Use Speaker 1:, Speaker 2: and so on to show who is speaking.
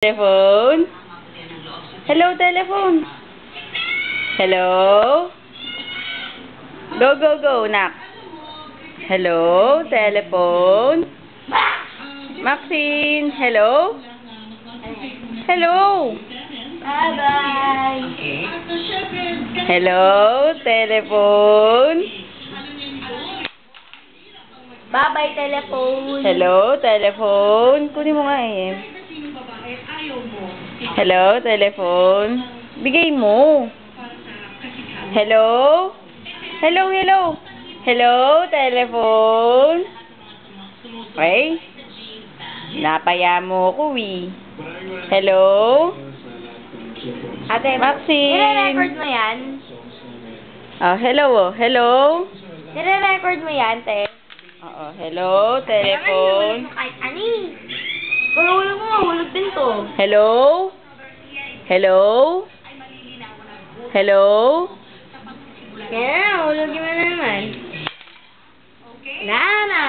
Speaker 1: Telephone? Hello, telephone. Hello? Go, go, go, nak. Hello, telephone. Maxine, hello? Hello?
Speaker 2: Bye-bye.
Speaker 1: Hello, telephone.
Speaker 2: Bye-bye, telephone.
Speaker 1: Hello, telephone. Kunin mo nga eh. Hello, telephone. Bigay mo. Hello? Hello, hello. Hello, telephone. Okay? Napaya mo ko eh. Hello?
Speaker 2: Ate,
Speaker 1: Maxine.
Speaker 2: nire-record mo yan?
Speaker 1: Oh, hello, oh. Hello?
Speaker 2: Nire-record mo yan, te?
Speaker 1: Oo, hello, telephone.
Speaker 2: Kahit ani. Kung hulog mo, hulog din to.
Speaker 1: Hello? Hello? Hello?
Speaker 2: Kaya, hulogin mo na naman. Nana!